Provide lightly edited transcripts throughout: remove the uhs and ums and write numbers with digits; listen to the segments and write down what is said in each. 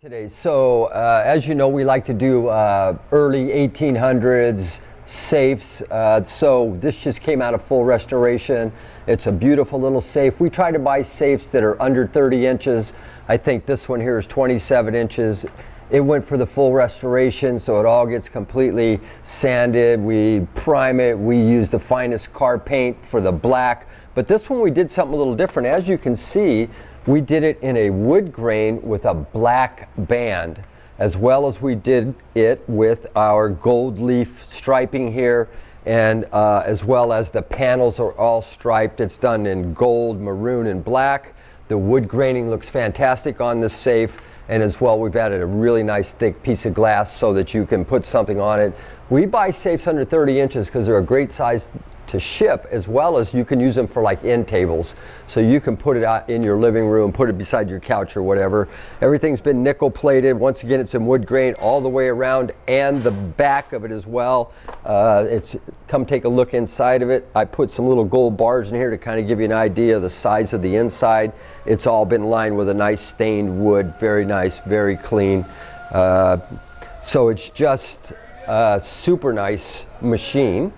Today, so as you know, we like to do early 1800s safes. So this just came out of full restoration. It's a beautiful little safe. We try to buy safes that are under 30 inches. I think this one here is 27 inches. It went for the full restoration, so it all gets completely sanded. We prime it. We use the finest car paint for the black. But this one we did something a little different. As you can see, we did it in a wood grain with a black band, as well as we did it with our gold leaf striping here, and as well as the panels are all striped. It's done in gold, maroon, and black. The wood graining looks fantastic on this safe, and as well we've added a really nice thick piece of glass so that you can put something on it. We buy safes under 30 inches because they're a great size to ship, as well as you can use them for like end tables. So you can put it out in your living room, put it beside your couch or whatever. Everything's been nickel plated. Once again, it's in wood grain all the way around and the back of it as well. Come take a look inside of it. I put some little gold bars in here to kind of give you an idea of the size of the inside. It's all been lined with a nice stained wood, very nice, very clean. So it's just a super nice machine.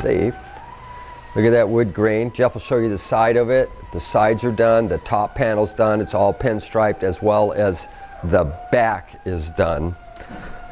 Safe. Look at that wood grain. Jeff will show you the side of it. The sides are done, the top panel's done, it's all pinstriped, as well as the back is done.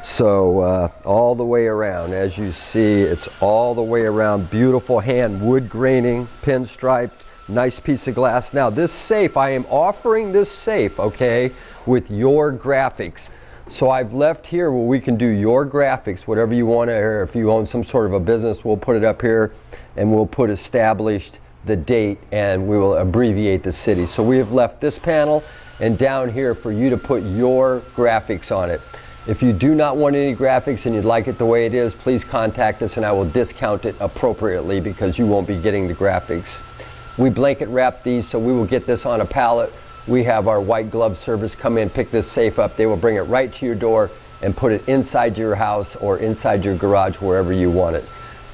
So all the way around, as you see, it's all the way around. Beautiful hand wood graining, pinstriped, nice piece of glass. Now this safe, I am offering this safe, okay, with your graphics. So I've left here where we can do your graphics, whatever you want to, or if you own some sort of a business, we'll put it up here and we'll put established the date and we will abbreviate the city. So we have left this panel and down here for you to put your graphics on it. If you do not want any graphics and you'd like it the way it is, please contact us and I will discount it appropriately because you won't be getting the graphics. We blanket wrap these, so we will get this on a pallet. We have our white glove service come in, pick this safe up. They will bring it right to your door and put it inside your house or inside your garage, wherever you want it.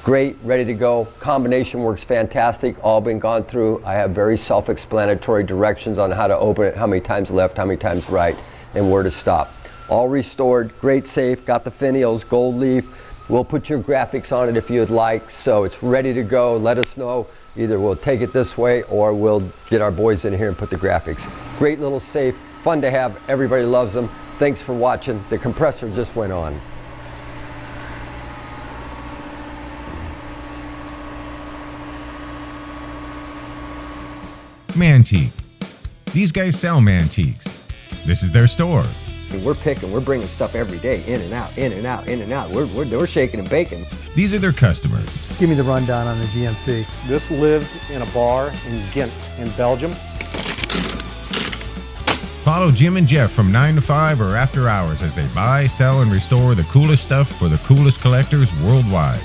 Great, ready to go. Combination works fantastic, all been gone through. I have very self-explanatory directions on how to open it, how many times left, how many times right, and where to stop. All restored, great safe, got the finials, gold leaf. We'll put your graphics on it if you'd like, so it's ready to go. Let us know. Either we'll take it this way or we'll get our boys in here and put the graphics. Great little safe, fun to have, everybody loves them. Thanks for watching. The compressor just went on. Mantique. These guys sell Mantiques. This is their store. We're bringing stuff every day, in and out, in and out, in and out. We're shaking and baking. These are their customers. Give me the rundown on the GMC. This lived in a bar in Ghent in Belgium. Follow Jim and Jeff from 9 to 5 or after hours as they buy, sell, and restore the coolest stuff for the coolest collectors worldwide.